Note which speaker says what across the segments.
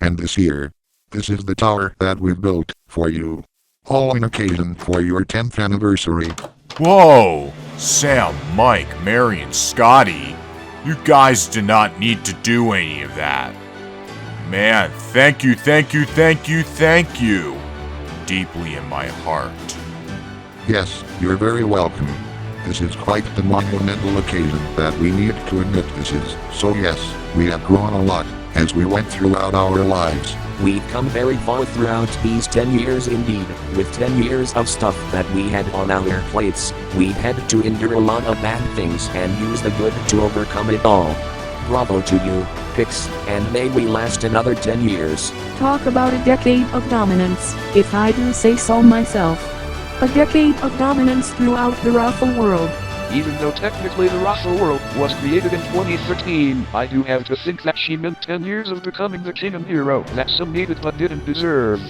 Speaker 1: and this here. This is the tower that we built for you. All in occasion for your 10th anniversary.
Speaker 2: Whoa! Sam, Mike, Mary, and Scotty. You guys did not need to do any of that. Man, thank you. Deeply in my heart.
Speaker 1: Yes, you're very welcome. This is quite the monumental occasion that we need to admit this is. So yes, we have grown a lot as we went throughout our lives.
Speaker 3: We've come very far throughout these 10 years indeed. With 10 years of stuff that we had on our plates, we had to endure a lot of bad things and use the good to overcome it all. Bravo to you, Pix, and may we last another 10 years.
Speaker 4: Talk about a decade of dominance, if I do say so myself. A decade of dominance throughout the Ruffle world.
Speaker 5: Even though technically the Ruffle world was created in 2013, I do have to think that she meant 10 years of becoming the king and hero that some needed but didn't deserve.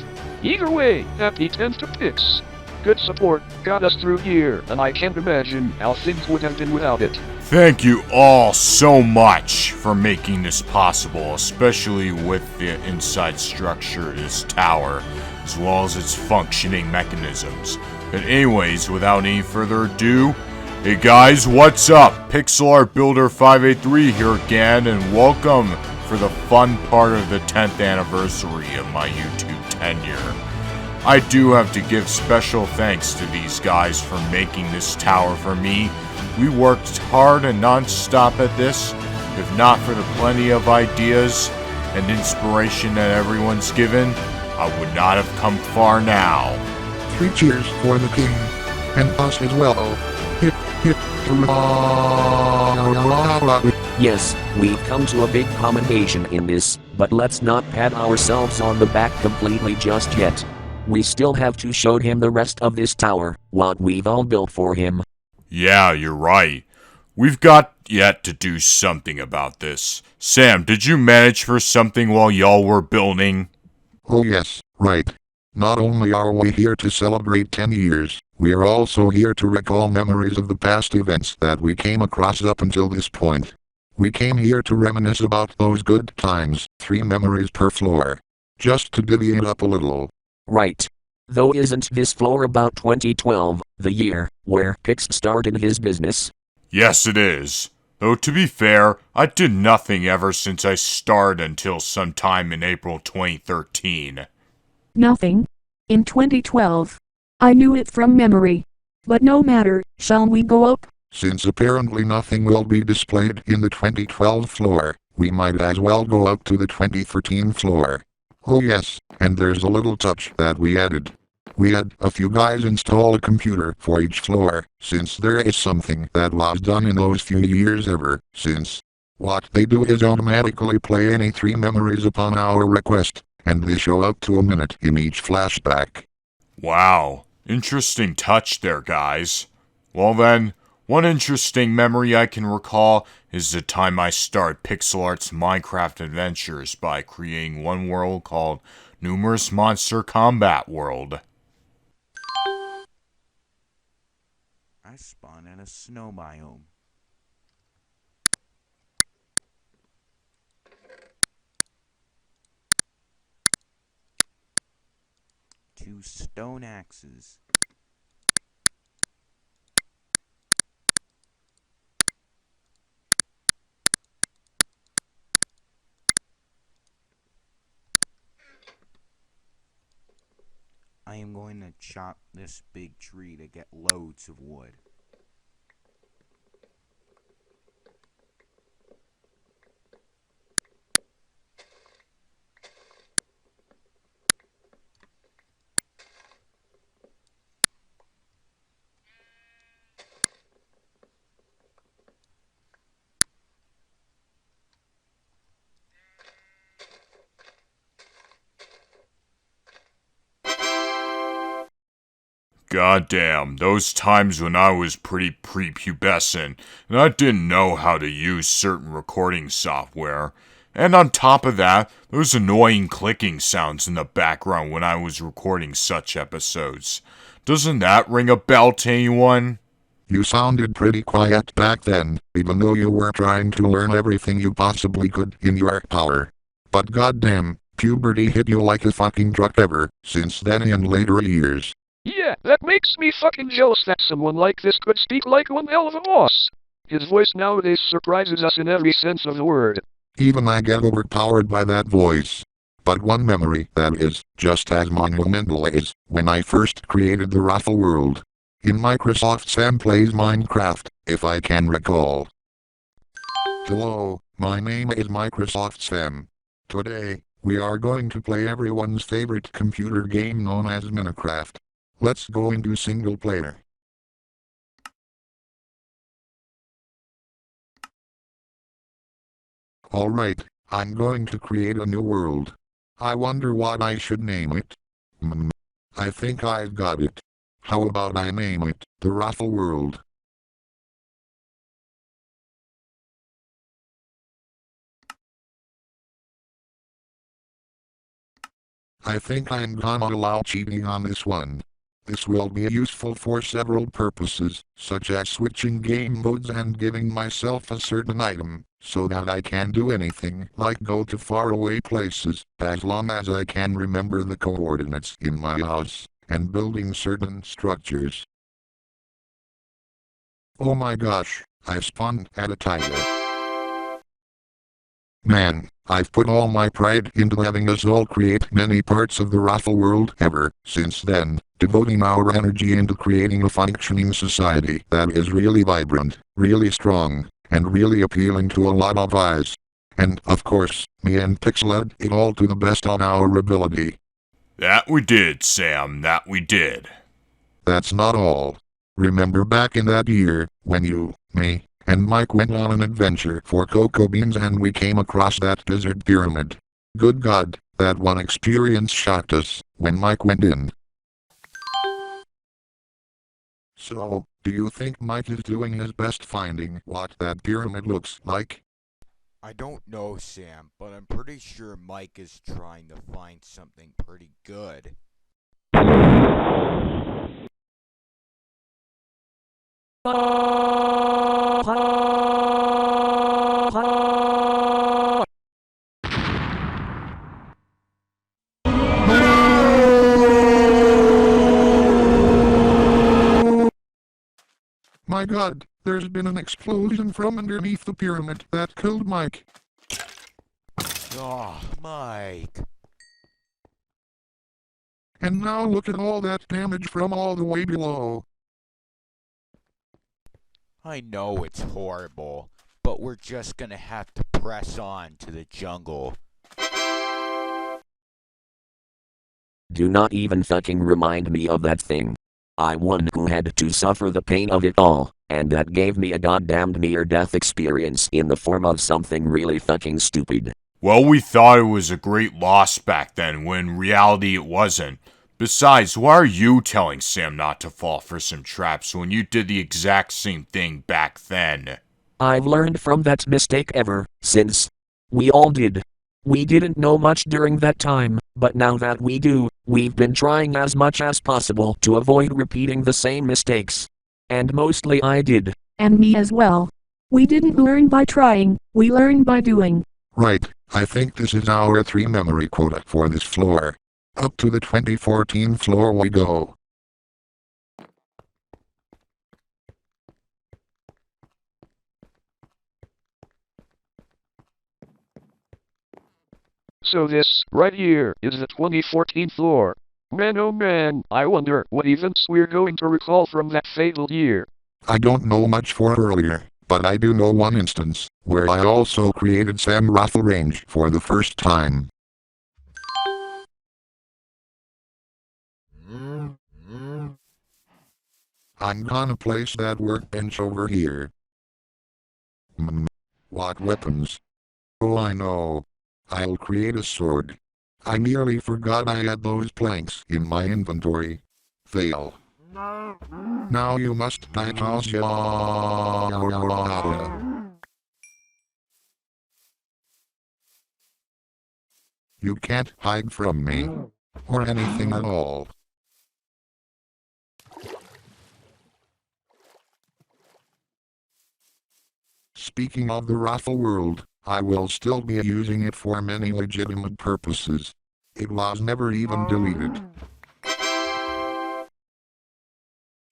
Speaker 5: Either way, happy 10th to Pix. Good support got us through here, and I can't imagine how things would have been without it.
Speaker 2: Thank you all so much for making this possible, especially with the inside structure of this tower, as well as its functioning mechanisms. But anyways, without any further ado, hey guys, what's up? Pixelart Builder 583 here again, and welcome for the fun part of the 10th anniversary of my YouTube tenure. I do have to give special thanks to these guys for making this tower for me. We worked hard and non-stop at this. If not for the plenty of ideas and inspiration that everyone's given, I would not have come far now.
Speaker 1: 3 cheers for the king, and us as well. Hip, hip, hurrah.
Speaker 3: Yes, we've come to a big commendation in this, but let's not pat ourselves on the back completely just yet. We still have to show him the rest of this tower, what we've all built for him.
Speaker 2: Yeah, you're right. We've got yet to do something about this. Sam, did you manage for something while y'all were building?
Speaker 1: Oh yes, right. Not only are we here to celebrate 10 years, we are also here to recall memories of the past events that we came across up until this point. We came here to reminisce about those good times, 3 memories per floor. Just to divvy it up a little.
Speaker 3: Right. Though isn't this floor about 2012, the year where Pix started his business?
Speaker 2: Yes, it is. Though to be fair, I did nothing ever since I started until sometime in April 2013.
Speaker 4: Nothing. In 2012. I knew it from memory. But no matter, shall we go up?
Speaker 1: Since apparently nothing will be displayed in the 2012 floor, we might as well go up to the 2013 floor. Oh yes, and there's a little touch that we added. We had a few guys install a computer for each floor, since there is something that was done in those few years ever since. What they do is automatically play any 3 memories upon our request, and they show up to a minute in each flashback.
Speaker 2: Wow, interesting touch there, guys. Well then, one interesting memory I can recall is the time I started Pixelart's Minecraft adventures by creating one world called Numerous Monster Combat World.
Speaker 6: I spawned in a snow biome. Two stone axes. I am going to chop this big tree to get loads of wood.
Speaker 2: Goddamn, those times when I was pretty prepubescent, and I didn't know how to use certain recording software. And on top of that, those annoying clicking sounds in the background when I was recording such episodes. Doesn't that ring a bell to anyone?
Speaker 1: You sounded pretty quiet back then, even though you were trying to learn everything you possibly could in your power. But goddamn, Puberty hit you like a fucking truck ever since then in later years.
Speaker 5: Yeah, that makes me fucking jealous that someone like this could speak like one hell of a boss. His voice nowadays surprises us in every sense of the word.
Speaker 1: Even I get overpowered by that voice. But one memory that is just as monumental is when I first created the Raffle World. In Microsoft Sam Plays Minecraft, if I can recall. Hello, my name is Microsoft Sam. Today, we are going to play everyone's favorite computer game known as Minecraft. Let's go into single player. Alright, I'm going to create a new world. I wonder what I should name it. I think I've got it. How about I name it the Raffle World? I think I'm gonna allow cheating on this one. This will be useful for several purposes, such as switching game modes and giving myself a certain item, so that I can do anything like go to faraway places, as long as I can remember the coordinates in my house, and building certain structures. Oh my gosh, I spawned at a tiger. Man, I've put all my pride into having us all create many parts of the Raffle World ever since then, devoting our energy into creating a functioning society that is really vibrant, really strong, and really appealing to a lot of eyes. And, of course, me and Pixelart it all to the best of our ability.
Speaker 2: That we did, Sam, that we did.
Speaker 1: That's not all. Remember back in that year, when you, me, and Mike went on an adventure for cocoa beans and we came across that desert pyramid. Good God, that one experience shocked us when Mike went in. So, do you think Mike is doing his best finding what that pyramid looks like?
Speaker 6: I don't know, Sam, but I'm pretty sure Mike is trying to find something pretty good.
Speaker 1: My God, there's been an explosion from underneath the pyramid that killed Mike.
Speaker 6: Oh, Mike.
Speaker 1: And now look at all that damage from all the way below.
Speaker 6: I know it's horrible, but we're just gonna have to press on to the jungle.
Speaker 3: Do not even fucking remind me of that thing. I one who had to suffer the pain of it all, and that gave me a goddamned near-death experience in the form of something really fucking stupid.
Speaker 2: Well, we thought it was a great loss back then, when in reality it wasn't. Besides, why are you telling Sam not to fall for some traps when you did the exact same thing back then?
Speaker 3: I've learned from that mistake ever since. We all did. We didn't know much during that time, but now that we do, we've been trying as much as possible to avoid repeating the same mistakes. And mostly I did.
Speaker 4: And me as well. We didn't learn by trying, we learned by doing.
Speaker 1: Right, I think this is our 3 memory quota for this floor. Up to the 2014 floor we go.
Speaker 5: So this, right here, is the 2014 floor. Man oh man, I wonder what events we're going to recall from that fatal year.
Speaker 1: I don't know much for earlier, but I do know one instance, where I also created Sam Raffle Range for the first time. I'm gonna place that workbench over here. What weapons? Oh, I know. I'll create a sword. I nearly forgot I had those planks in my inventory. Fail. Now you must die. You can't hide from me. Or anything at all. Speaking of the Raffle World, I will still be using it for many legitimate purposes. It was never even deleted.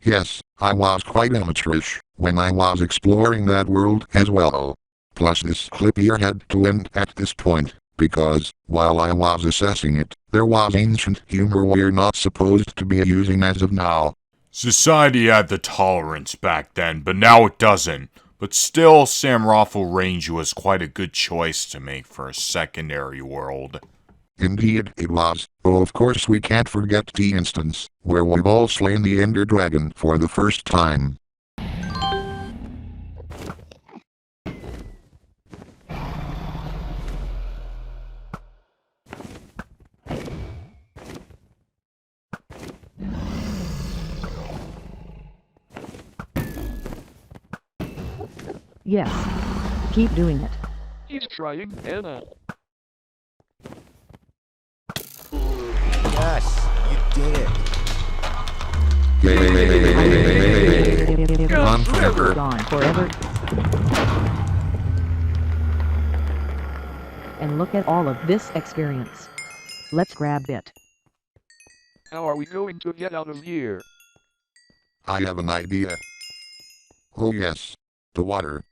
Speaker 1: Yes, I was quite amateurish when I was exploring that world as well. Plus this clip here had to end at this point, because, while I was assessing it, there was ancient humor we're not supposed to be using as of now.
Speaker 2: Society had the tolerance back then, but now it doesn't. But still, Sam Raffle Range was quite a good choice to make for a secondary world.
Speaker 1: Indeed, it was. Oh, of course we can't forget the instance where we've all slain the Ender Dragon for the first time.
Speaker 7: Yes. Keep doing it.
Speaker 5: He's trying, Anna.
Speaker 6: Yes, you did it.
Speaker 1: Gone forever.
Speaker 7: Gone forever. And look at all of this experience. Let's grab it.
Speaker 5: How are we going to get out of here?
Speaker 1: I have an idea. Oh yes, the water.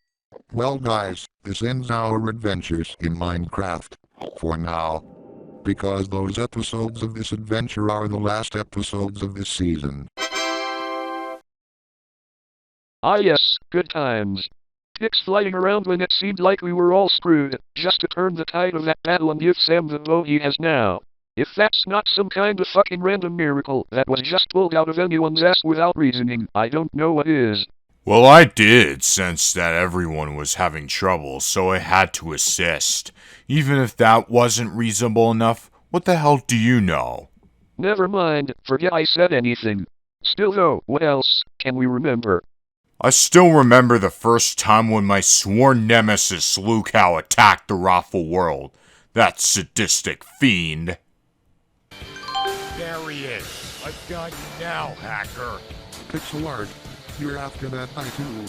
Speaker 1: Well guys, this ends our adventures in Minecraft. For now. Because those episodes of this adventure are the last episodes of this season.
Speaker 5: Ah yes, good times. Pics flying around when it seemed like we were all screwed, just to turn the tide of that battle and give Sam the bow he has now. If that's not some kind of fucking random miracle that was just pulled out of anyone's ass without reasoning, I don't know what is.
Speaker 2: Well, I did sense that everyone was having trouble, so I had to assist. Even if that wasn't reasonable enough, what the hell do you know?
Speaker 5: Never mind, forget I said anything. Still though, what else can we remember?
Speaker 2: I still remember the first time when my sworn nemesis Liu Kang attacked the Raffle world. That sadistic fiend.
Speaker 6: There he is. I've got you now, hacker.
Speaker 1: Pixelart, you're after that guy too.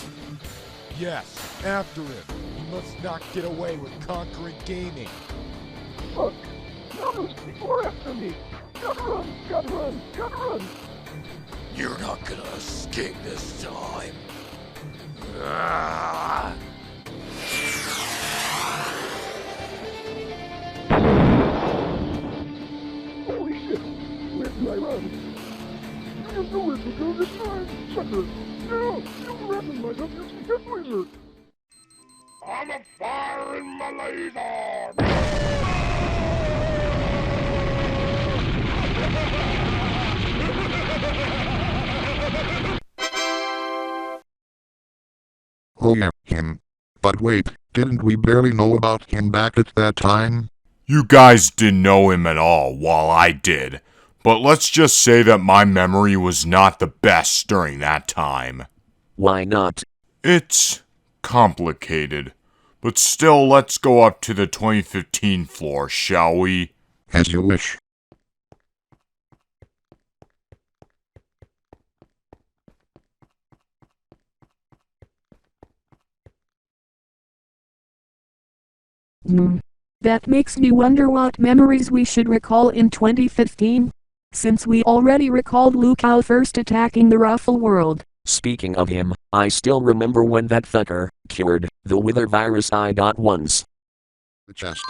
Speaker 6: Yes, after him. He must not get away with conquering gaming.
Speaker 5: Fuck! Notice before after me! Gotta run! Gotta run! Gotta run!
Speaker 6: You're not gonna escape this time. Ah!
Speaker 5: Holy shit! Where do I run? You have nowhere to go this time, sucker! No! Don't threaten myself just because wizard! I'm a fire in my laser!
Speaker 1: Oh yeah, him. But wait, didn't we barely know about him back at that time?
Speaker 2: You guys didn't know him at all, while I did. But let's just say that my memory was not the best during that time.
Speaker 3: Why not?
Speaker 2: It's complicated. But still, let's go up to the 2015 floor, shall we?
Speaker 1: As you wish.
Speaker 4: That makes me wonder what memories we should recall in 2015. Since we already recalled Liu Kang first attacking the Raffle world.
Speaker 3: Speaking of him, I still remember when that fucker cured the wither virus I got once.
Speaker 1: The chest.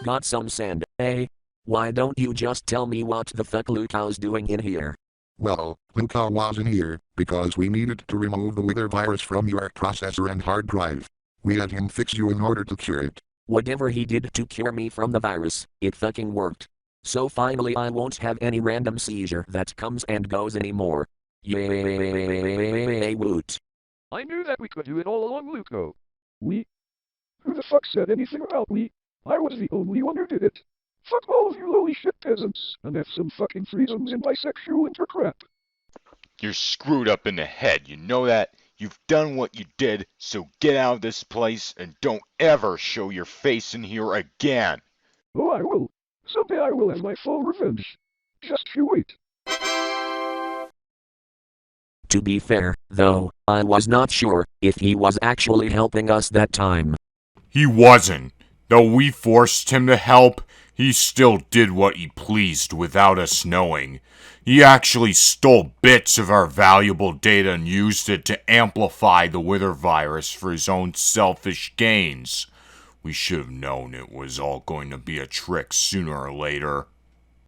Speaker 3: Got some sand, eh? Why don't you just tell me what the fuck Liu Kang's doing in here?
Speaker 1: Well, Liu Kang was in here because we needed to remove the wither virus from your processor and hard drive. We had him fix you in order to cure it.
Speaker 3: Whatever he did to cure me from the virus, it fucking worked. So finally I won't have any random seizure that comes and goes anymore. Yay, woot.
Speaker 5: I knew that we could do it all along, Luco. We? Who the fuck said anything about we? I was the only one who did it. Fuck all of you lowly shit peasants, and have some fucking freedoms in bisexual intercrap.
Speaker 8: You're screwed up in the head, you know that? You've done what you did, so get out of this place and don't ever show your face in here again.
Speaker 5: Oh, I will. Someday I will have my full revenge. Just you wait.
Speaker 3: To be fair, though, I was not sure if he was actually helping us that time.
Speaker 2: He wasn't. Though we forced him to help, he still did what he pleased without us knowing. He actually stole bits of our valuable data and used it to amplify the Wither virus for his own selfish gains. We should have known it was all going to be a trick sooner or later.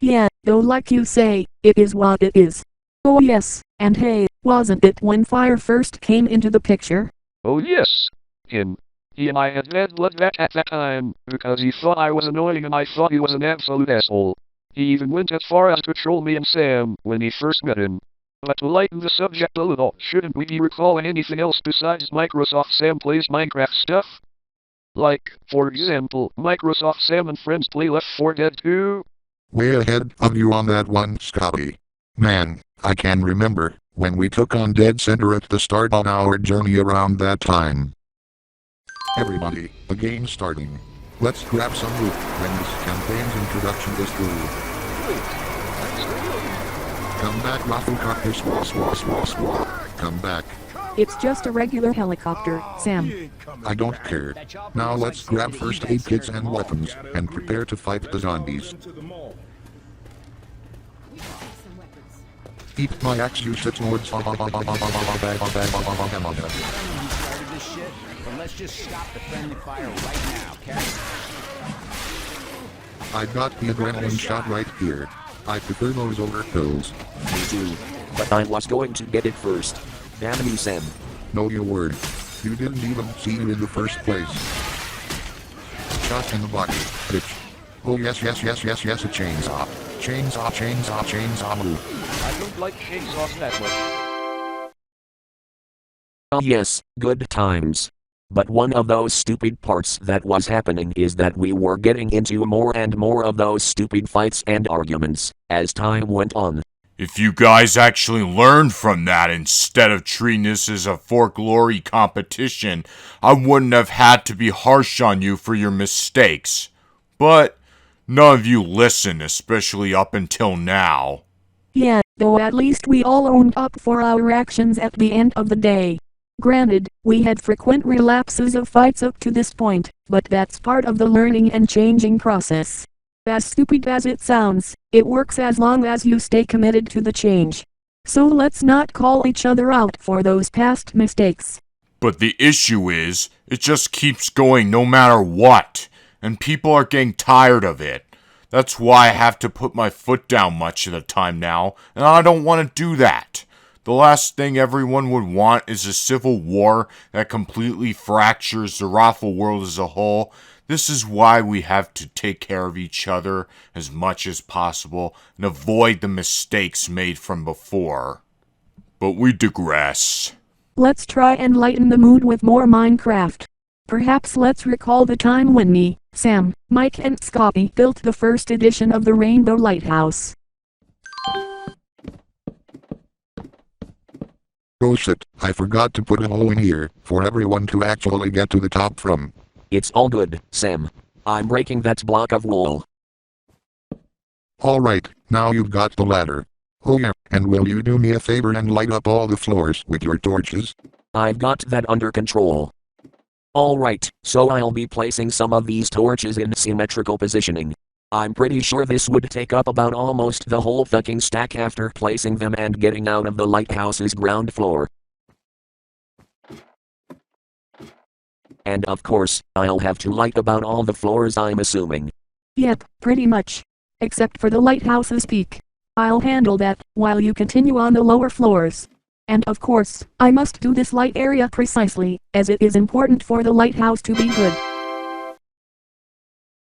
Speaker 4: Yeah, though like you say, it is what it is. Oh yes, and hey, wasn't it when fire first came into the picture?
Speaker 5: Oh yes, him. He and I had bad blood back at that time, because he thought I was annoying and I thought he was an absolute asshole. He even went as far as to troll me and Sam when he first met him. But to lighten the subject a little, shouldn't we be recalling anything else besides Microsoft Sam Plays Minecraft stuff? Like, for example, Microsoft Sam and Friends Play Left 4 Dead 2?
Speaker 1: Way ahead of you on that one, Scotty. Man, I can remember when we took on Dead Center at the start on our journey around that time. Everybody, the game's starting. Let's grab some loot when this campaign's introduction is through. Come back, Rafflecopter, swah. Come back.
Speaker 4: It's just a regular helicopter, Sam.
Speaker 1: I don't care. Now let's grab first aid kits and weapons, and prepare to fight the zombies. Eat my axe, you shitlords.
Speaker 9: Let's just stop the friendly fire right now, okay?
Speaker 1: I got the adrenaline shot right here. I prefer those over pills.
Speaker 3: Me too. But I was going to get it first. Damn you, Sam.
Speaker 1: No, you weren't. You didn't even see it in the first place. Shot in the body, bitch. Oh yes, a chainsaw. Chainsaw move.
Speaker 5: I don't like chainsaws that much.
Speaker 3: Oh yes, good times. But one of those stupid parts that was happening is that we were getting into more and more of those stupid fights and arguments as time went on.
Speaker 2: If you guys actually learned from that instead of treating this as a for glory competition, I wouldn't have had to be harsh on you for your mistakes. But none of you listened, especially up until now.
Speaker 4: Yeah, though at least we all owned up for our actions at the end of the day. Granted, we had frequent relapses of fights up to this point, but that's part of the learning and changing process. As stupid as it sounds, it works as long as you stay committed to the change. So let's not call each other out for those past mistakes.
Speaker 2: But the issue is, it just keeps going no matter what, and people are getting tired of it. That's why I have to put my foot down much of the time now, and I don't want to do that. The last thing everyone would want is a civil war that completely fractures the raffle world as a whole. This is why we have to take care of each other as much as possible and avoid the mistakes made from before. But we digress.
Speaker 4: Let's try and lighten the mood with more Minecraft. Perhaps let's recall the time when me, Sam, Mike and Scotty built the first edition of the Rainbow Lighthouse.
Speaker 1: Oh shit, I forgot to put a hole in here for everyone to actually get to the top from.
Speaker 3: It's all good, Sam. I'm breaking that block of wall.
Speaker 1: Alright, now you've got the ladder. Oh yeah, and will you do me a favor and light up all the floors with your torches?
Speaker 3: I've got that under control. Alright, so I'll be placing some of these torches in symmetrical positioning. I'm pretty sure this would take up about almost the whole fucking stack after placing them and getting out of the lighthouse's ground floor. And of course, I'll have to light about all the floors, I'm assuming.
Speaker 4: Yep, pretty much. Except for the lighthouse's peak. I'll handle that, while you continue on the lower floors. And of course, I must do this light area precisely, as it is important for the lighthouse to be good.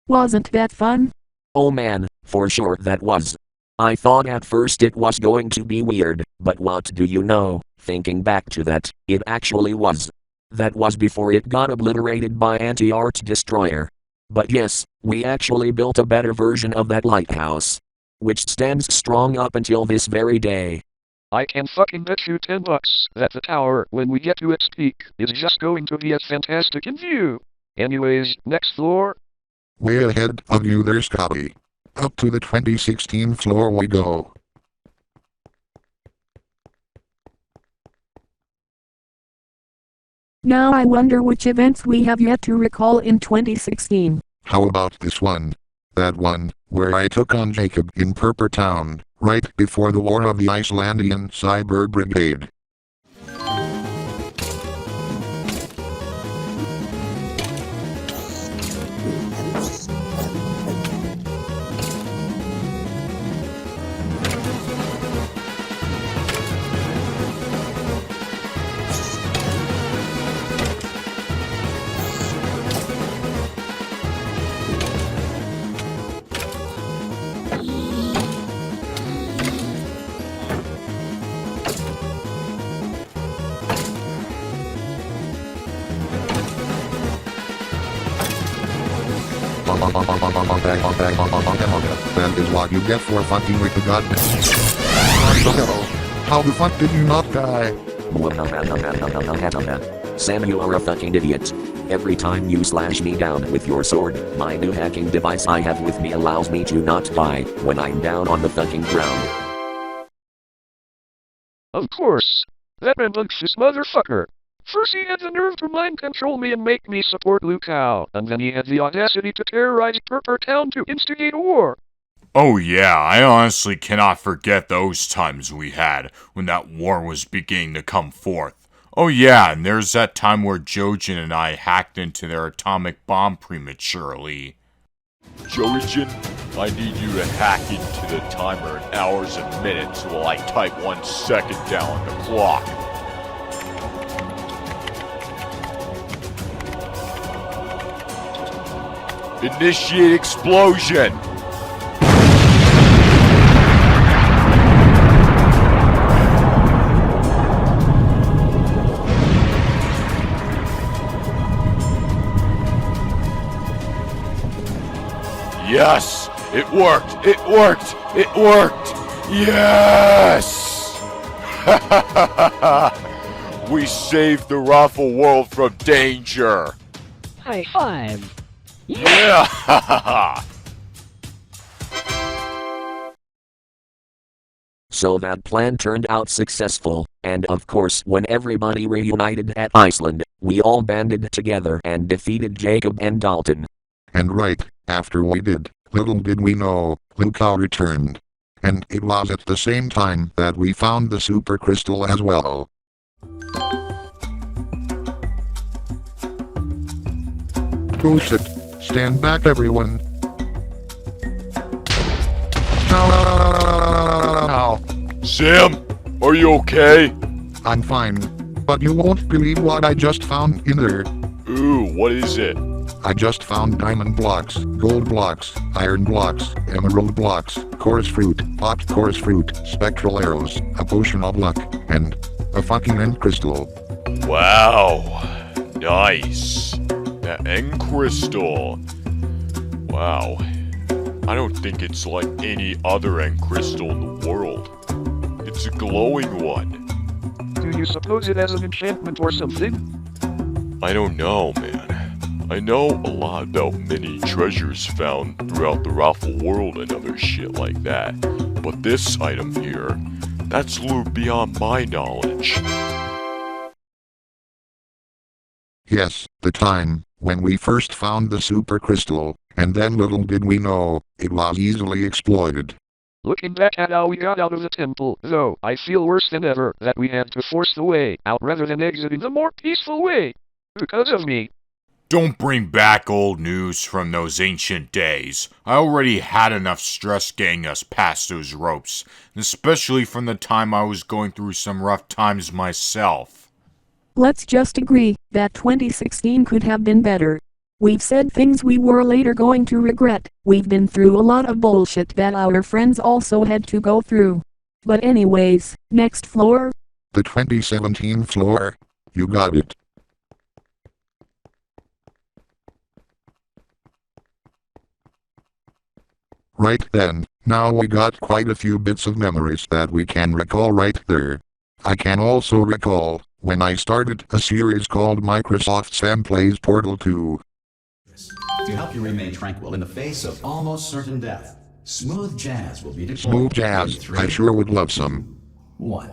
Speaker 4: Wasn't that fun?
Speaker 3: Oh man, for sure that was. I thought at first it was going to be weird, but what do you know, thinking back to that, it actually was. That was before it got obliterated by Anti-Art Destroyer. But yes, we actually built a better version of that lighthouse. Which stands strong up until this very day.
Speaker 5: I can fucking bet you $10 that the tower, when we get to its peak, is just going to be as fantastic in view. Anyways, next floor.
Speaker 1: Way ahead of you there, Scotty. Up to the 2016 floor we go.
Speaker 4: Now I wonder which events we have yet to recall in 2016.
Speaker 1: How about this one? That one, where I took on Jacob in Purper Town, right before the war of the Icelandian Cyber Brigade. That is what you get for fucking with the goddamn. How the fuck did you not die?
Speaker 3: Sam, you are a fucking idiot. Every time you slash me down with your sword, my new hacking device I have with me allows me to not die when I'm down on the fucking ground.
Speaker 5: Of course. That rambunctious motherfucker. First he had the nerve to mind control me and make me support Liu Kang, and then he had the audacity to terrorize Purper Town to instigate a war.
Speaker 2: Oh yeah, I honestly cannot forget those times we had when that war was beginning to come forth. Oh yeah, and there's that time where Jojen and I hacked into their atomic bomb prematurely.
Speaker 8: Jojen, I need you to hack into the timer in hours and minutes while I type 1 second down on the clock. Initiate explosion! Yes! It worked! It worked! It worked! Yes! We saved the Raffle world from danger!
Speaker 7: High five!
Speaker 8: Yeah!
Speaker 3: So that plan turned out successful, and of course when everybody reunited at Iceland, we all banded together and defeated Jacob and Dalton.
Speaker 1: And right after we did, little did we know, Liu Kang returned. And it was at the same time that we found the super crystal as well. Oh shit. Stand back, everyone. Ow.
Speaker 8: Sam, are you okay?
Speaker 1: I'm fine. But you won't believe what I just found in there.
Speaker 8: Ooh, what is it?
Speaker 1: I just found diamond blocks, gold blocks, iron blocks, emerald blocks, chorus fruit, popped chorus fruit, spectral arrows, a potion of luck, and a fucking end crystal.
Speaker 8: Wow. Nice. That end crystal. Wow. I don't think it's like any other end crystal in the world. It's a glowing one.
Speaker 5: Do you suppose it has an enchantment or something?
Speaker 8: I don't know, man. I know a lot about many treasures found throughout the Raffle world and other shit like that. But this item here, that's loot beyond my knowledge.
Speaker 1: Yes, the time when we first found the super crystal, and then little did we know, it was easily exploited.
Speaker 5: Looking back at how we got out of the temple, though, I feel worse than ever that we had to force the way out rather than exiting the more peaceful way. Because of me.
Speaker 2: Don't bring back old news from those ancient days. I already had enough stress getting us past those ropes, especially from the time I was going through some rough times myself.
Speaker 4: Let's just agree that 2016 could have been better. We've said things we were later going to regret. We've been through a lot of bullshit that our friends also had to go through. But anyways, next floor?
Speaker 1: The 2017 floor. You got it. Right then, now we got quite a few bits of memories that we can recall right there. I can also recall when I started a series called Microsoft Sam Plays Portal 2.
Speaker 9: To help you remain tranquil in the face of almost certain death, smooth jazz will be deployed.
Speaker 1: Smooth jazz,
Speaker 9: in 3,
Speaker 1: I sure would love some.
Speaker 9: 1.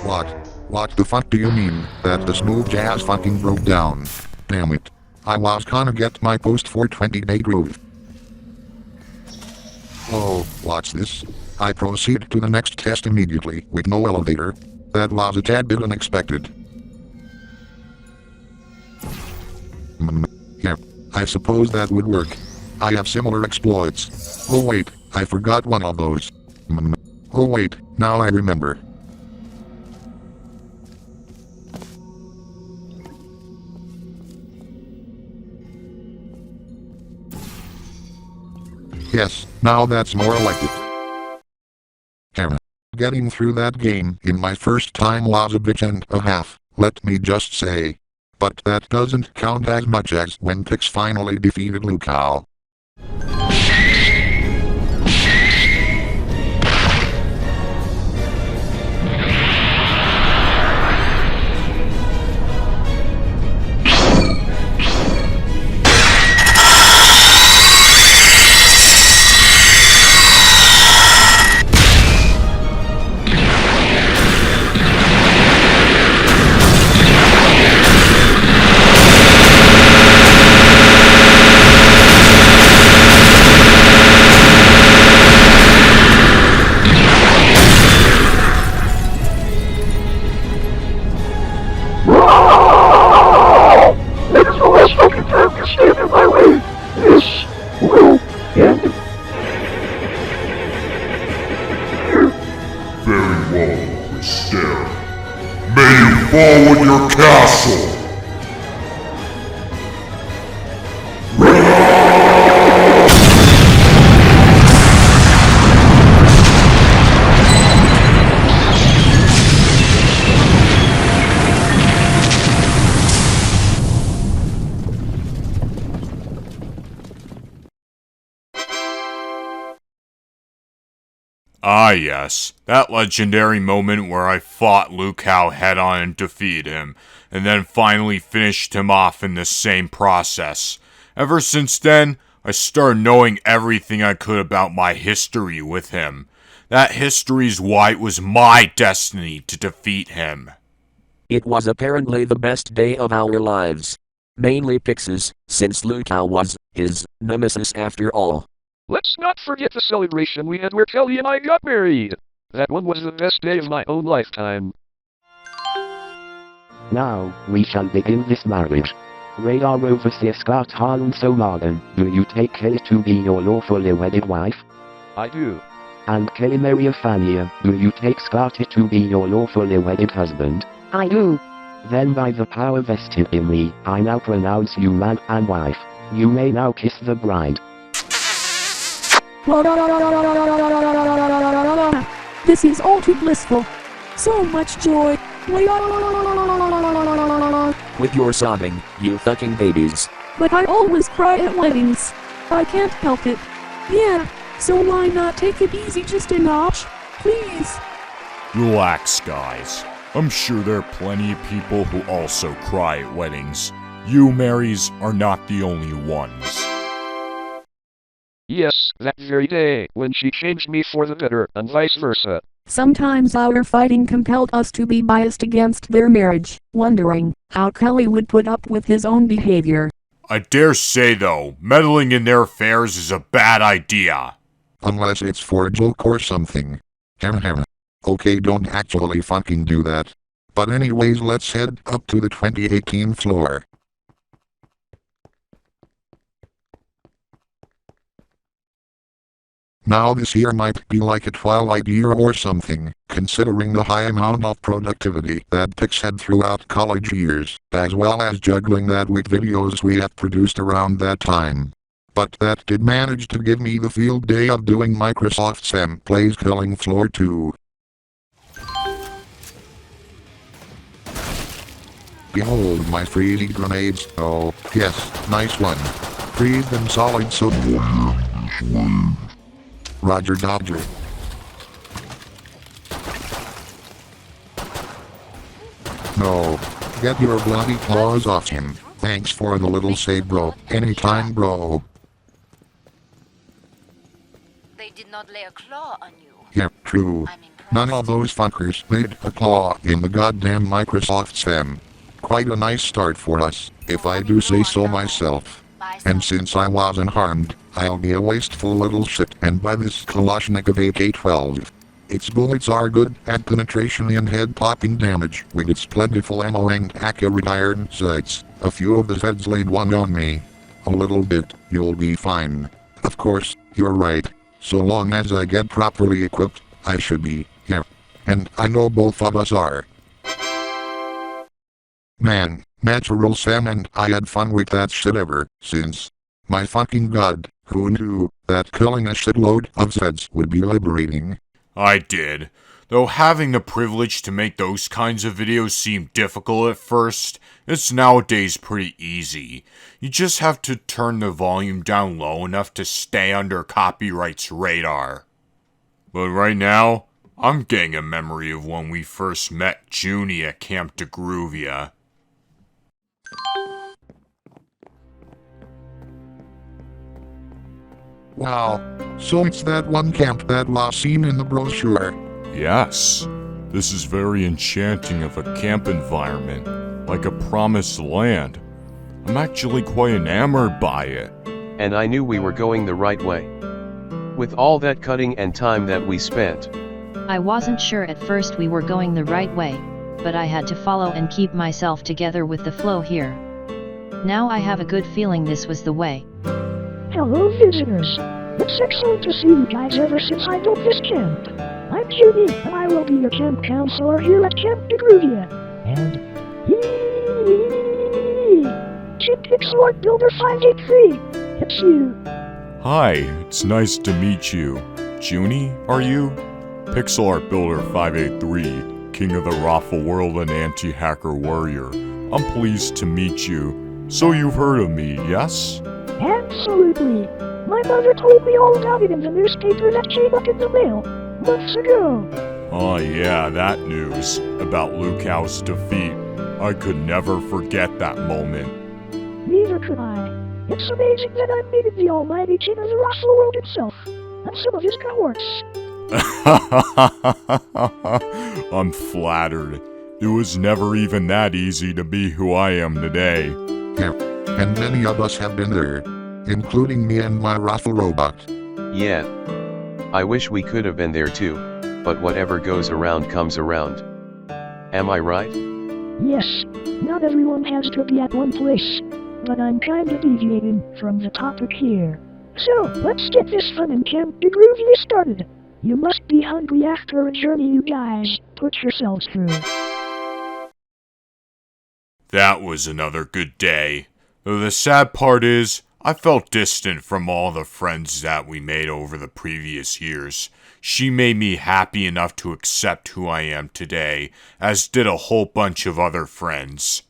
Speaker 1: What the fuck do you mean that the smooth jazz fucking broke down? Damn it. I was gonna get my post 420-day groove. Oh, what's this? I proceed to the next test immediately with no elevator. That was a tad bit unexpected. Yeah, I suppose that would work. I have similar exploits. Oh wait, I forgot one of those. Oh wait, now I remember. Yes, now that's more like it. Getting through that game in my first time was a bitch and a half, let me just say. But that doesn't count as much as when Pix finally defeated Lucal.
Speaker 2: Forward your castle! Ah yes, that legendary moment where I fought Liu Kang head-on and defeated him, and then finally finished him off in the same process. Ever since then, I started knowing everything I could about my history with him. That history's why it was my destiny to defeat him.
Speaker 3: It was apparently the best day of our lives. Mainly Pix's, since Liu Kang was his nemesis after all.
Speaker 5: Let's not forget the celebration we had where Kelly and I got married. That one was the best day of my own lifetime.
Speaker 10: Now, we shall begin this marriage. Radar Overseer Scott Harlan Somagan, do you take Kelly to be your lawfully wedded wife?
Speaker 5: I do.
Speaker 10: And Kelly Maria Fania, do you take Scotty to be your lawfully wedded husband?
Speaker 7: I do.
Speaker 10: Then by the power vested in me, I now pronounce you man and wife. You may now kiss the bride.
Speaker 4: This is all too blissful. So much joy.
Speaker 3: With your sobbing, you fucking babies.
Speaker 4: But I always cry at weddings. I can't help it. Yeah, so why not take it easy just a notch? Please.
Speaker 2: Relax, guys. I'm sure there are plenty of people who also cry at weddings. You, Marys, are not the only ones.
Speaker 5: Yes, that very day, when she changed me for the better, and vice versa.
Speaker 4: Sometimes our fighting compelled us to be biased against their marriage, wondering how Kelly would put up with his own behavior.
Speaker 2: I dare say, though, meddling in their affairs is a bad idea.
Speaker 1: Unless it's for a joke or something. Okay, don't actually fucking do that. But anyways, let's head up to the 2018 floor. Now this year might be like a twilight year or something, considering the high amount of productivity that Pix had throughout college years, as well as juggling that with videos we have produced around that time. But that did manage to give me the field day of doing Microsoft Sam Plays Killing Floor 2. Behold my freezy grenades. Oh, yes, nice one. Freeze them solid so... Roger Dodger. No. Get your bloody claws off him. Thanks for the little save, bro. Anytime, bro.
Speaker 11: They did not lay a claw on you.
Speaker 1: Yep, true. None of those fuckers made a claw in the goddamn Microsoft SAM. Quite a nice start for us, if I do say so myself. And since I wasn't harmed, I'll be a wasteful little shit and buy this Kalashnikov AK-12. Its bullets are good at penetration and head-popping damage with its plentiful ammo and accurate iron sights. A few of the feds laid one on me. A little bit, you'll be fine. Of course, you're right. So long as I get properly equipped, I should be, yeah. And I know both of us are. Man, Natural Sam and I had fun with that shit ever since. My fucking god, who knew that killing a shitload of Zeds would be liberating?
Speaker 2: I did. Though having the privilege to make those kinds of videos seemed difficult at first, it's nowadays pretty easy. You just have to turn the volume down low enough to stay under copyright's radar. But right now, I'm getting a memory of when we first met Junie at Camp DeGruvia.
Speaker 1: Wow. So it's that one camp that was seen in the brochure.
Speaker 2: Yes. This is very enchanting of a camp environment, like a promised land. I'm actually quite enamored by it.
Speaker 11: And I knew we were going the right way. With all that cutting and time that we spent.
Speaker 12: I wasn't sure at first we were going the right way, but I had to follow and keep myself together with the flow here. Now I have a good feeling this was the way.
Speaker 13: Hello visitors. It's excellent to see you guys ever since I built this camp. I'm Junie, and I will be your camp counselor here at Camp DeGruvia. And Chip Pixelart Builder 583. It's you.
Speaker 2: Hi, it's nice to meet you. Junie, are you? Pixelart Builder 583, King of the Raffle World and Anti-Hacker Warrior. I'm pleased to meet you. So you've heard of me, yes?
Speaker 13: Absolutely. My mother told me all about it in the newspaper that came up in the mail months ago.
Speaker 2: Oh yeah, that news about Lukow's defeat. I could never forget that moment.
Speaker 13: Neither could I. It's amazing that I meeting the almighty King of the Raffle World himself, and some of his cohorts.
Speaker 2: I'm flattered. It was never even that easy to be who I am today.
Speaker 1: Yeah, and many of us have been there, including me and my Raffle robot.
Speaker 11: Yeah. I wish we could have been there too, but whatever goes around comes around. Am I right?
Speaker 13: Yes, not everyone has to be at one place, but I'm kinda deviating from the topic here. So, let's get this fun and Camp DeGruvia started. You must be hungry after a journey you guys put yourselves through.
Speaker 2: That was another good day. Though the sad part is, I felt distant from all the friends that we made over the previous years. She made me happy enough to accept who I am today, as did a whole bunch of other friends.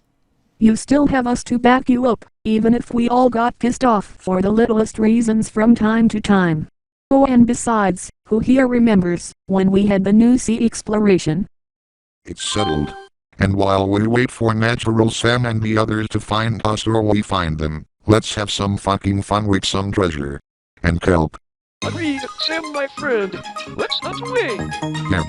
Speaker 4: You still have us to back you up, even if we all got pissed off for the littlest reasons from time to time. Oh, and besides, who here remembers when we had the new sea exploration?
Speaker 1: It's settled. And while we wait for Natural Sam and the others to find us or we find them, let's have some fucking fun with some treasure. And kelp.
Speaker 5: Agreed, Sam, my friend. Let's hunt away.
Speaker 1: Yeah.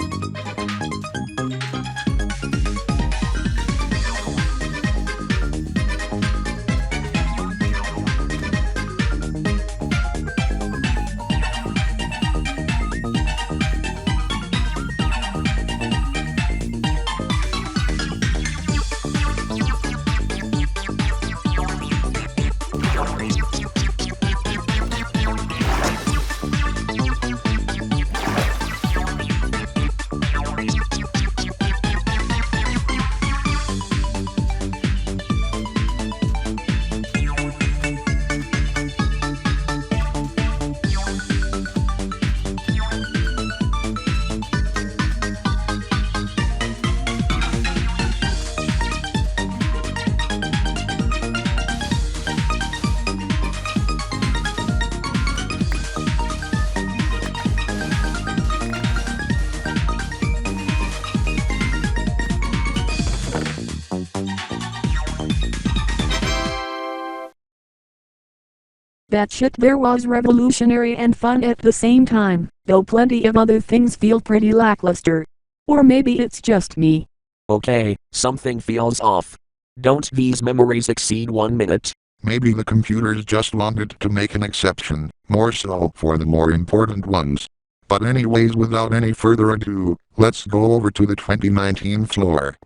Speaker 4: That shit there was revolutionary and fun at the same time, though plenty of other things feel pretty lackluster. Or maybe it's just me.
Speaker 3: Okay, something feels off. Don't these memories exceed 1 minute?
Speaker 1: Maybe the computers just wanted to make an exception, more so for the more important ones. But anyways, without any further ado, let's go over to the 2019 floor.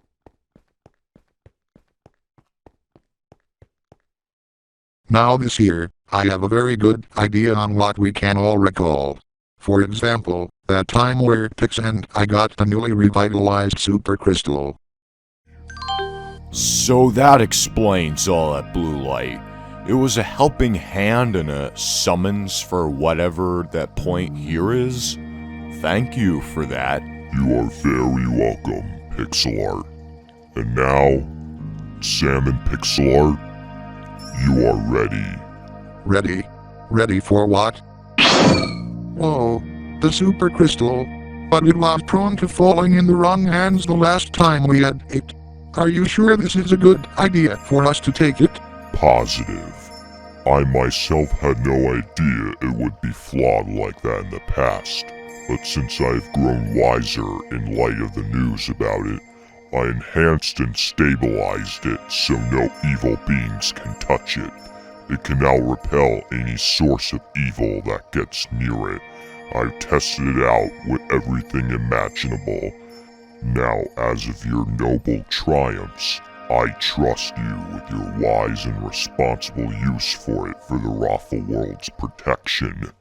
Speaker 1: Now this year, I have a very good idea on what we can all recall. For example, that time where Pix and I got the newly revitalized Super Crystal.
Speaker 2: So that explains all that blue light. It was a helping hand and a summons for whatever that point here is. Thank you for that.
Speaker 14: You are very welcome, Pixelart. And now, Sam and Pixelart, you are ready.
Speaker 1: Ready? Ready for what? Whoa, the Super Crystal. But it was prone to falling in the wrong hands the last time we had it. Are you sure this is a good idea for us to take it?
Speaker 14: Positive. I myself had no idea it would be flawed like that in the past, but since I've grown wiser in light of the news about it, I enhanced and stabilized it so no evil beings can touch it. It can now repel any source of evil that gets near it. I've tested it out with everything imaginable. Now, as of your noble triumphs, I trust you with your wise and responsible use for it for the Raffle World's protection.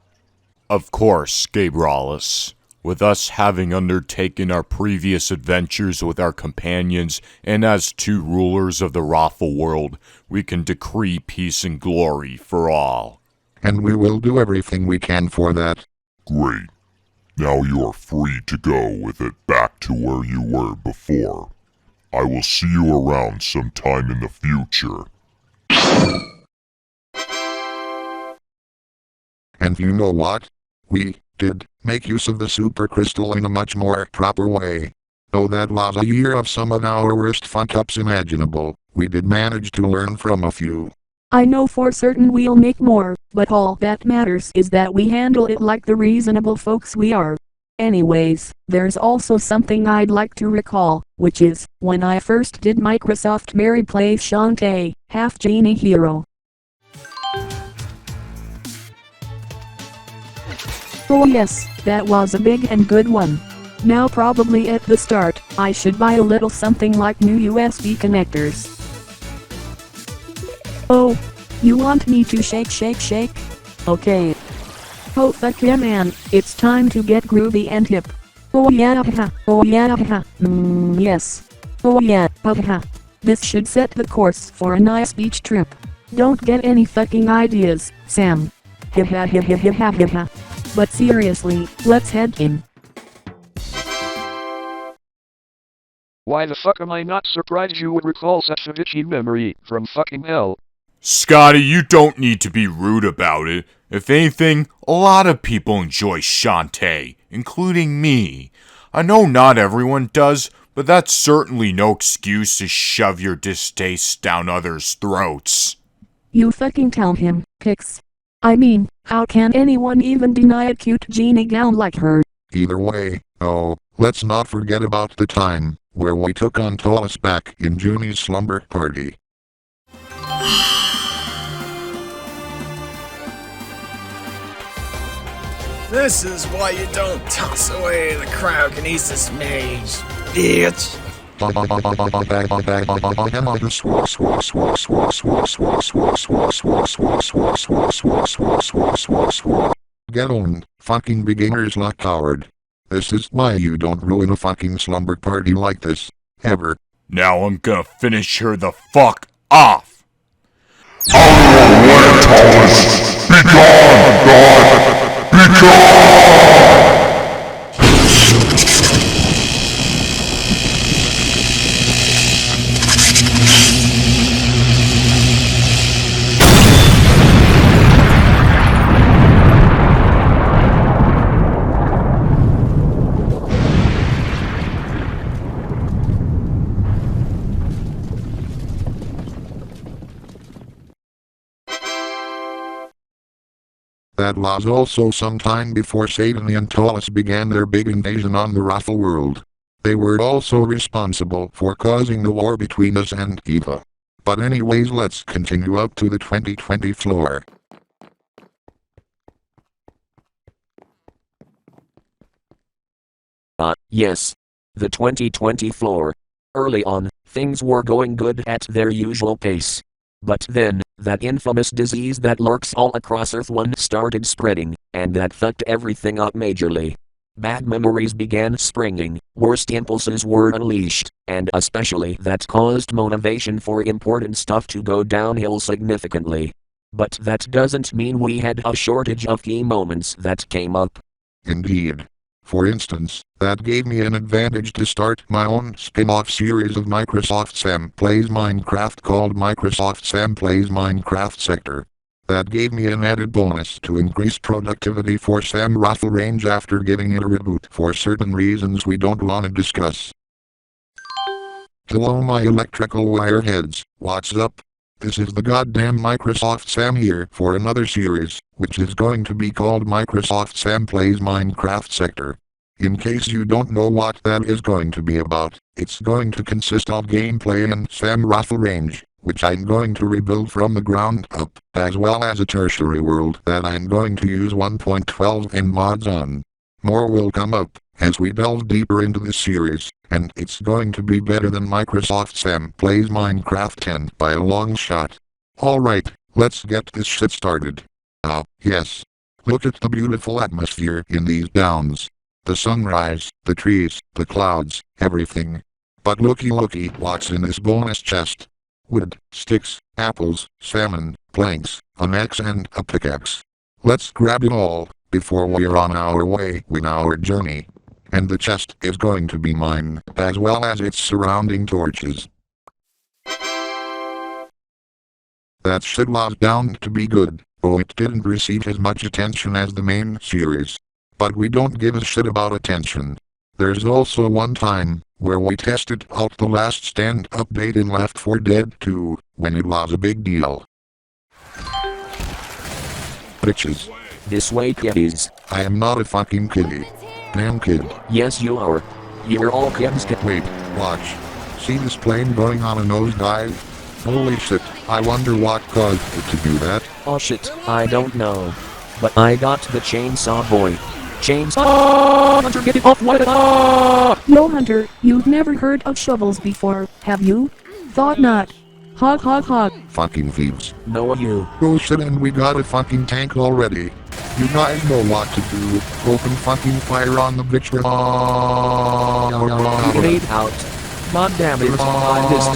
Speaker 2: Of course, Gabrialis. With us having undertaken our previous adventures with our companions and as two rulers of the Raffle World, we can decree peace and glory for all.
Speaker 1: And we will do everything we can for that.
Speaker 14: Great. Now you are free to go with it back to where you were before. I will see you around sometime in the future.
Speaker 1: And you know what? We did make use of the Super Crystal in a much more proper way. Though that was a year of some of our worst fuck-ups imaginable, we did manage to learn from a few.
Speaker 4: I know for certain we'll make more, but all that matters is that we handle it like the reasonable folks we are. Anyways, there's also something I'd like to recall, which is, when I first did Microsoft Mary Plays Shantae, Half Genie Hero. Oh yes, that was a big and good one. Now probably at the start, I should buy a little something like new USB connectors. Oh, you want me to shake? Okay. Oh fuck yeah man, it's time to get groovy and hip. Oh yeah, yes. Oh yeah, this should set the course for a nice beach trip. Don't get any fucking ideas, Sam. But seriously, let's head in.
Speaker 5: Why the fuck am I not surprised you would recall such a bitchy memory from fucking hell?
Speaker 2: Scotty, you don't need to be rude about it. If anything, a lot of people enjoy Shantae, including me. I know not everyone does, but that's certainly no excuse to shove your distaste down others' throats.
Speaker 4: You fucking tell him, Pix. I mean, how can anyone even deny a cute genie gown like her?
Speaker 1: Either way, oh, let's not forget about the time where we took on Tallus back in Junie's slumber party.
Speaker 15: This is why you don't toss away the cryokinesis mage, bitch.
Speaker 1: Get owned, fucking beginner's luck coward. This is why you don't ruin a fucking slumber party like this, ever.
Speaker 2: Now I'm gonna finish her the fuck off!
Speaker 14: Out of your way, Thomas! Be gone, God! Be gone!
Speaker 1: That was also some time before Satan and Taurus began their big invasion on the Raffle world. They were also responsible for causing the war between us and Eva. But anyways, let's continue up to the 2020 floor.
Speaker 3: Yes. The 2020 floor. Early on, things were going good at their usual pace. But then, that infamous disease that lurks all across Earth 1 started spreading, and that fucked everything up majorly. Bad memories began springing, worst impulses were unleashed, and especially that caused motivation for important stuff to go downhill significantly. But that doesn't mean we had a shortage of key moments that came up.
Speaker 1: Indeed. For instance, that gave me an advantage to start my own spin-off series of Microsoft Sam Plays Minecraft called Microsoft Sam Plays Minecraft Sector. That gave me an added bonus to increase productivity for Sam Raffle Range after giving it a reboot for certain reasons we don't want to discuss. Hello my electrical wireheads, what's up? This is the goddamn Microsoft Sam here for another series, which is going to be called Microsoft Sam Plays Minecraft Sector. In case you don't know what that is going to be about, it's going to consist of gameplay in Sam Raffle Range, which I'm going to rebuild from the ground up, as well as a tertiary world that I'm going to use 1.12 and mods on. More will come up as we delve deeper into this series, and it's going to be better than Microsoft Sam Plays Minecraft 10 by a long shot. Alright, let's get this shit started. Yes. Look at the beautiful atmosphere in these downs. The sunrise, the trees, the clouds, everything. But looky what's in this bonus chest. Wood, sticks, apples, salmon, planks, an axe and a pickaxe. Let's grab it all, before we're on our way with our journey. And the chest is going to be mine, as well as its surrounding torches. That shit was bound to be good, though it didn't receive as much attention as the main series. But we don't give a shit about attention. There's also one time, where we tested out the Last Stand update in Left 4 Dead 2, when it was a big deal. Bitches.
Speaker 3: This way kiddies.
Speaker 1: I am not a fucking kiddie. Damn kid.
Speaker 3: Yes you are. You're all kids.
Speaker 1: Wait, watch. See this plane going on a nosedive? Holy shit, I wonder what caused it to do that.
Speaker 3: Oh shit, I don't know. But I got the chainsaw boy. Chainsaw! Hunter, get it off! What?
Speaker 4: Yo Hunter, you've never heard of shovels before, have you? Thought not. Hog.
Speaker 1: Fucking thieves.
Speaker 3: No you.
Speaker 1: Oh shit, and we got a fucking tank already. You guys know what to do. Open fucking fire on the bitch.
Speaker 3: Grenade out. God damn it, I
Speaker 1: missed.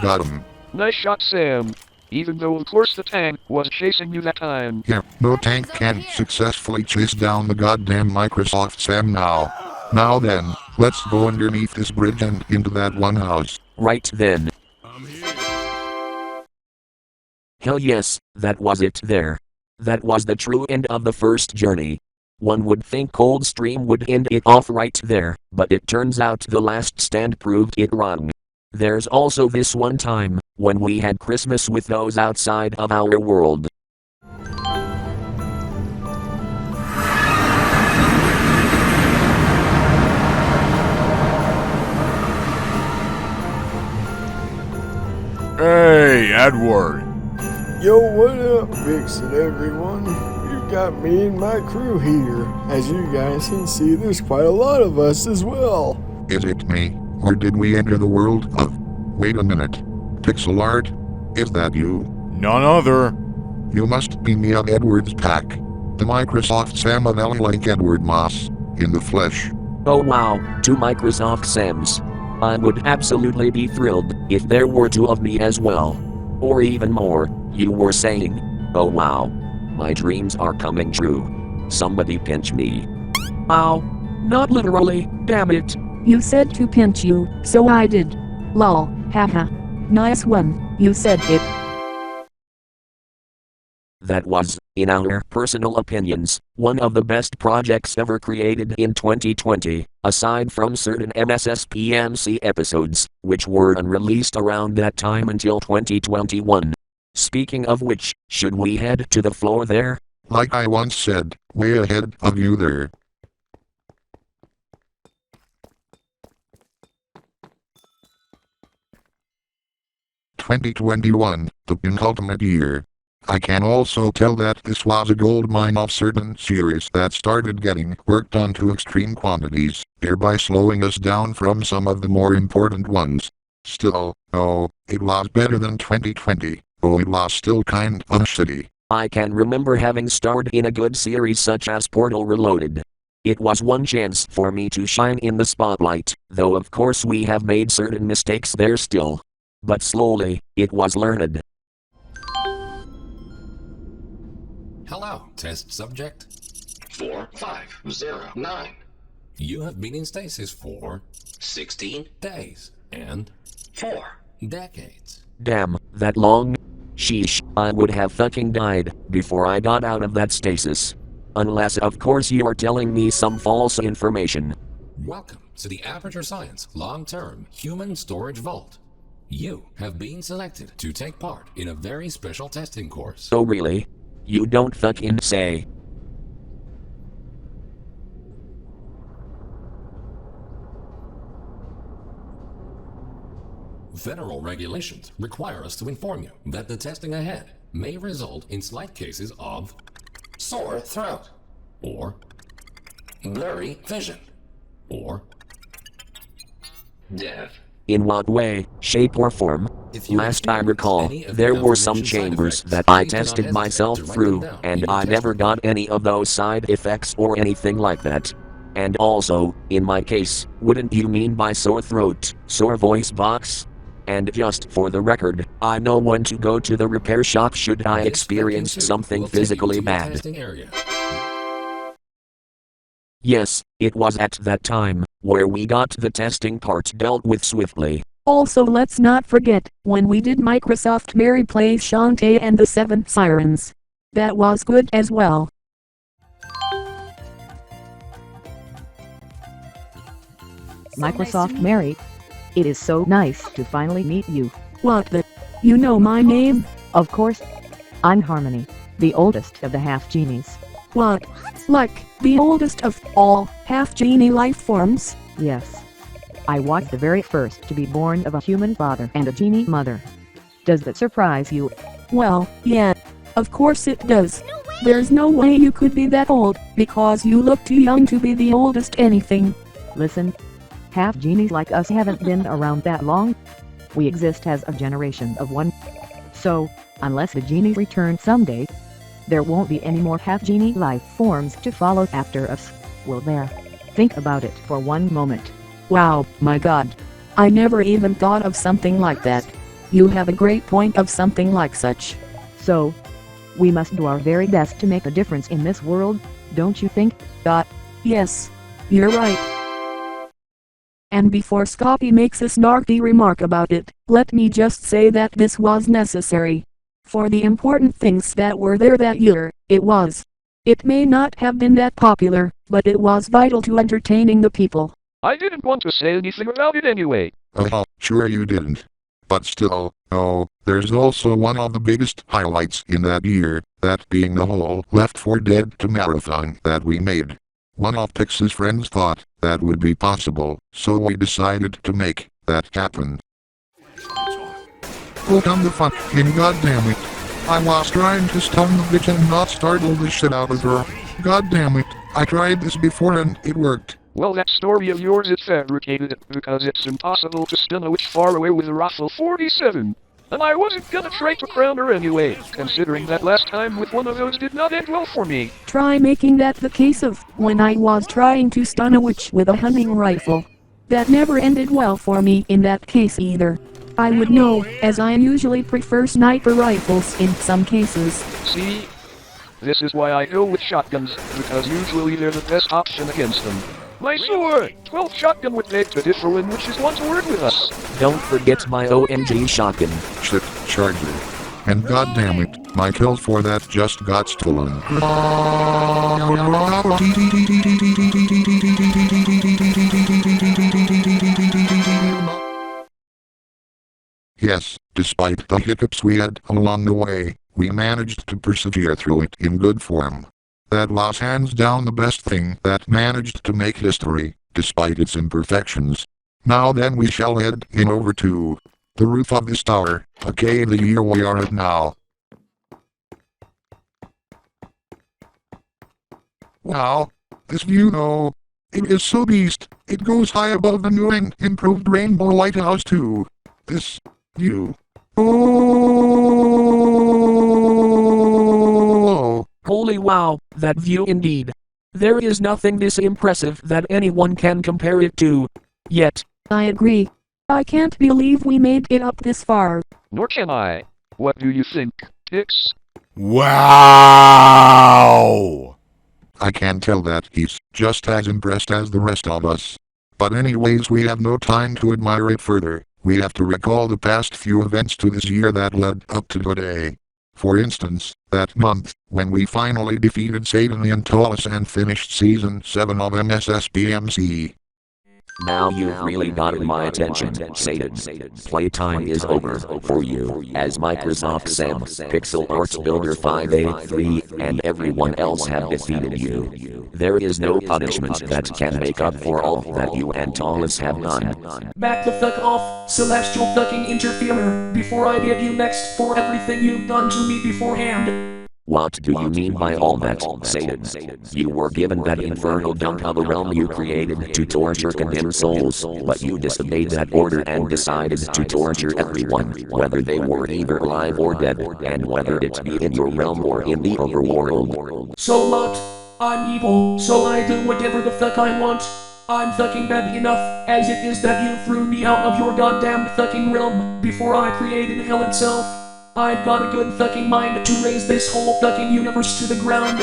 Speaker 1: Got him.
Speaker 5: Nice shot, Sam. Even though of course the tank was chasing you that time.
Speaker 1: Yeah, no tank can successfully chase down the goddamn Microsoft Sam now. Now then, let's go underneath this bridge and into that one house.
Speaker 3: Right then. Hell yes, that was it there. That was the true end of the first journey. One would think Coldstream would end it off right there, but it turns out the Last Stand proved it wrong. There's also this one time, when we had Christmas with those outside of our world.
Speaker 2: Hey, Edward.
Speaker 16: Yo, what up, Vixen, everyone? You've got me and my crew here. As you guys can see, there's quite a lot of us as well.
Speaker 1: Is it me, or did we enter the world of... Wait a minute. Pixelart? Is that you?
Speaker 2: None other.
Speaker 1: You must be me of Edward's pack. The Microsoft Sam of L like Edward Moss, in the flesh.
Speaker 3: Oh wow, 2 Microsoft Sams. I would absolutely be thrilled if there were 2 of me as well. Or even more, you were saying, oh wow. My dreams are coming true. Somebody pinch me.
Speaker 4: Ow. Not literally, damn it. You said to pinch you, so I did. Lol, haha. Nice one, you said it.
Speaker 3: That was in our personal opinions, one of the best projects ever created in 2020, aside from certain MSS-PMC episodes, which were unreleased around that time until 2021. Speaking of which, should we head to the floor there?
Speaker 1: Like I once said, way ahead of you there. "2021, the penultimate year. I can also tell that this was a goldmine of certain series that started getting worked on to extreme quantities, thereby slowing us down from some of the more important ones. Still, it was better than 2020, though it was still kind of shitty.
Speaker 3: I can remember having starred in a good series such as Portal Reloaded. It was one chance for me to shine in the spotlight, though of course we have made certain mistakes there still. But slowly, it was learned.
Speaker 17: Hello, test subject.
Speaker 18: 4509.
Speaker 17: You have been in stasis for
Speaker 18: 16
Speaker 17: days and
Speaker 18: 4
Speaker 17: decades.
Speaker 3: Damn, that long? Sheesh, I would have fucking died before I got out of that stasis. Unless of course you're telling me some false information.
Speaker 17: Welcome to the Aperture Science Long-Term Human Storage Vault. You have been selected to take part in a very special testing course.
Speaker 3: Oh really? You don't fucking say.
Speaker 17: Federal regulations require us to inform you that the testing ahead may result in slight cases of
Speaker 18: sore throat,
Speaker 17: or
Speaker 18: blurry vision,
Speaker 17: or
Speaker 18: death.
Speaker 3: In what way, shape or form? Last I recall, there were some chambers that I tested myself through, and I never got any of those side effects or anything like that. And also, in my case, wouldn't you mean by sore throat, sore voice box? And just for the record, I know when to go to the repair shop should I experience something physically bad. Yes, it was at that time, where we got the testing part dealt with swiftly.
Speaker 4: Also let's not forget, when we did Microsoft Mary Plays Shantae and the Seven Sirens. That was good as well.
Speaker 7: Microsoft Mary. It is so nice to finally meet you.
Speaker 4: What the? You know my name?
Speaker 7: Of course. I'm Harmony, the oldest of the half-genies.
Speaker 4: What? Like, the oldest of all half-genie life forms?
Speaker 7: Yes. I was the very first to be born of a human father and a genie mother. Does that surprise you?
Speaker 4: Well, yeah. Of course it does. There's no way you could be that old, because you look too young to be the oldest anything.
Speaker 7: Listen. Half-genies like us haven't been around that long. We exist as a generation of one. So, unless the genies return someday, there won't be any more half-genie life forms to follow after us, will there? Think about it for one moment.
Speaker 4: Wow, my god. I never even thought of something like that. You have a great point of something like such.
Speaker 7: So, we must do our very best to make a difference in this world, don't you think?
Speaker 4: Yes, you're right. And before Scotty makes a snarky remark about it, let me just say that this was necessary. For the important things that were there that year, it was. It may not have been that popular, but it was vital to entertaining the people.
Speaker 5: I didn't want to say anything about it anyway.
Speaker 1: Sure you didn't. But still, there's also one of the biggest highlights in that year, that being the whole Left 4 Dead 2 marathon that we made. One of Pix's friends thought that would be possible, so we decided to make that happen. Oh come the fucking goddammit. I was trying to stun the bitch and not startle the shit out of her. Goddammit, I tried this before and it worked.
Speaker 5: Well, that story of yours is fabricated, because it's impossible to stun a witch far away with a rifle 47. And I wasn't gonna try to crown her anyway, considering that last time with one of those did not end well for me.
Speaker 4: Try making that the case of when I was trying to stun a witch with a hunting rifle. That never ended well for me in that case either. I would know, as I usually prefer sniper rifles in some cases.
Speaker 5: See? This is why I go with shotguns, because usually they're the best option against them. My sword! 12 shotgun would beg to differ when witches want to work with us.
Speaker 3: Don't forget my OMG shotgun.
Speaker 1: Shit, charger. And goddammit, My kill for that just got stolen. Yes, despite the hiccups we had along the way, we managed to persevere through it in good form. That was hands down the best thing that managed to make history, despite its imperfections. Now then we shall head in over to the roof of this tower, okay, the year we are at now. Wow, this view though, it is so beast, it goes high above the new and improved Rainbow Lighthouse too. This view. Oh!
Speaker 4: Holy wow, that view indeed. There is nothing this impressive that anyone can compare it to. Yet, I agree. I can't believe we made it up this far.
Speaker 5: Nor can I. What do you think, Pix?
Speaker 2: Wow!
Speaker 1: I can tell that he's just as impressed as the rest of us. But anyways, we have no time to admire it further. We have to recall the past few events to this year that led up to today. For instance, that month, when we finally defeated Satan the Antalis and finished Season 7 of MSSPMC.
Speaker 3: Now you've really gotten my attention, Satan. Playtime is over for you, as Microsoft Sam, Pixelart Builder 583, and everyone else have defeated you. There is no punishment that can make up for all that you and Talis have done.
Speaker 4: Back the fuck off, celestial fucking interferer, before I get you next for everything you've done to me beforehand.
Speaker 3: What do you mean by all that, Satan? You were given that infernal dump of a realm you created to torture condemned souls, but you disobeyed that order and decided to torture everyone, whether they were either alive or dead, and whether it be in your realm or in the overworld.
Speaker 4: So what? I'm evil, so I do whatever the fuck I want. I'm fucking bad enough, as it is that you threw me out of your goddamn fucking realm, before I created hell itself. I've got a good fucking mind to raise this whole fucking universe to the ground.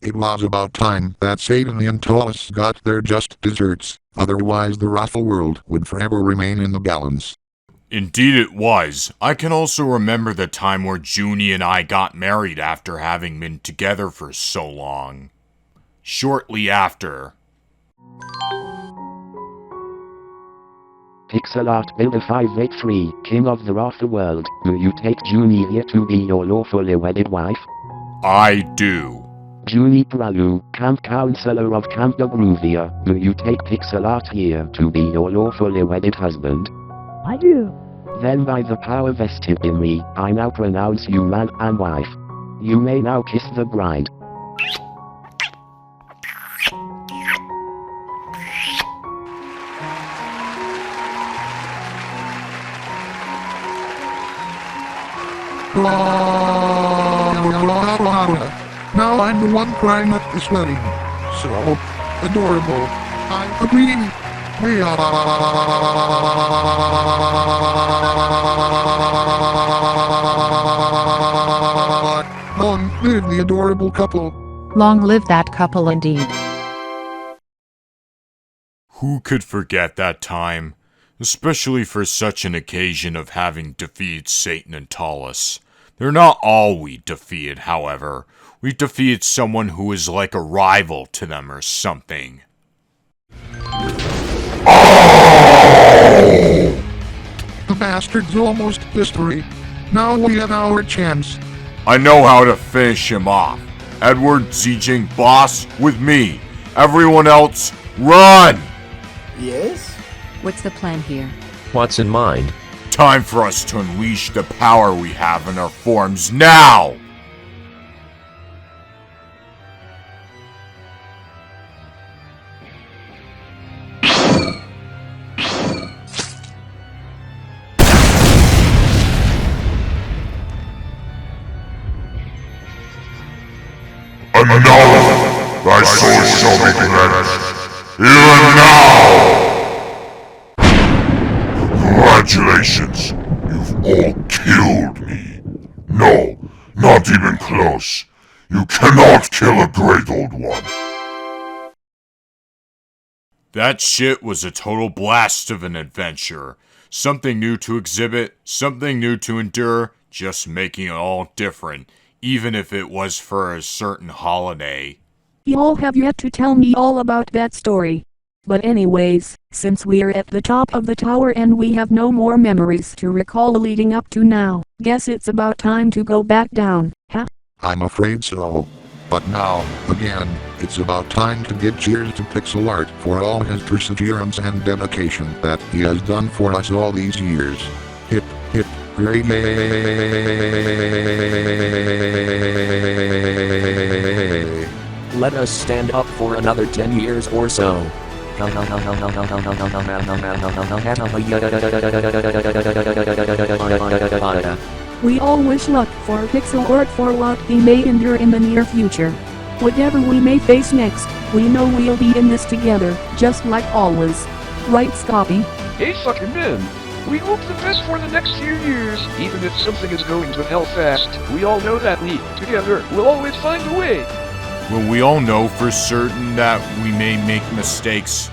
Speaker 1: It was about time that Satan and Talis got their just desserts, otherwise the Raffle world would forever remain in the balance.
Speaker 2: Indeed it was. I can also remember the time where Junie and I got married after having been together for so long. Shortly after.
Speaker 10: Pixelart Builder 583, King of the Raffle world, do you take Junie here to be your lawfully wedded wife?
Speaker 2: I do.
Speaker 10: Junie Pralu, Camp Counselor of Camp Dobruvia, do you take Pixelart here to be your lawfully wedded husband?
Speaker 13: I do.
Speaker 10: Then by the power vested in me, I now pronounce you man and wife. You may now kiss the bride.
Speaker 1: Now I'm the one crying at this wedding. So adorable. I agree. Long live the adorable couple.
Speaker 19: Long live that couple indeed.
Speaker 2: Who could forget that time? Especially for such an occasion of having defeated Satan and Talis. They're not all we defeated, however. We defeated someone who is like a rival to them or something.
Speaker 1: The bastard's almost history. Now we have our chance.
Speaker 2: I know how to finish him off. Edward Zijing, boss, with me. Everyone else, run!
Speaker 20: Yes?
Speaker 19: What's the plan here?
Speaker 3: What's in mind?
Speaker 2: Time for us to unleash the power we have in our forms now!
Speaker 14: And now, thy soul shall be cleansed, even now! Congratulations, you've all killed me. No, not even close. You cannot kill a great old one.
Speaker 2: That shit was a total blast of an adventure. Something new to exhibit, something new to endure, just making it all different, even if it was for a certain holiday.
Speaker 4: Y'all have yet to tell me all about that story. But anyways, since we're at the top of the tower and we have no more memories to recall leading up to now, guess it's about time to go back down, huh?
Speaker 1: I'm afraid so. But now, again, it's about time to give cheers to Pixelart for all his perseverance and dedication that he has done for us all these years. Hip, hip, hooray!
Speaker 3: Let us stand up for another 10 years or so.
Speaker 4: We all wish luck for Pixelart for what he may endure in the near future. Whatever we may face next, we know we'll be in this together, just like always. Right, Scotty?
Speaker 5: Hey fucking men! We hope the best for the next few years, even if something is going to hell fast. We all know that we, together, will always find a way.
Speaker 2: Well, we all know for certain that we may make mistakes.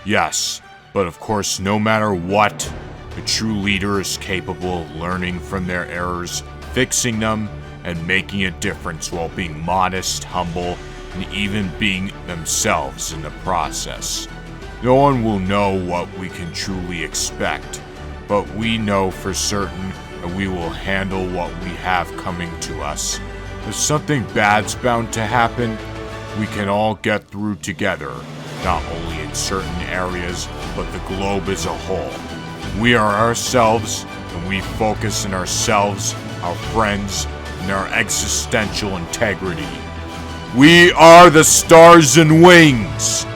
Speaker 2: Yes, but of course, no matter what, a true leader is capable of learning from their errors, fixing them, and making a difference while being modest, humble, and even being themselves in the process. No one will know what we can truly expect, but we know for certain that we will handle what we have coming to us. If something bad's bound to happen, we can all get through together, not only in certain areas, but the globe as a whole. We are ourselves, and we focus on ourselves, our friends, and our existential integrity. We are the stars and wings!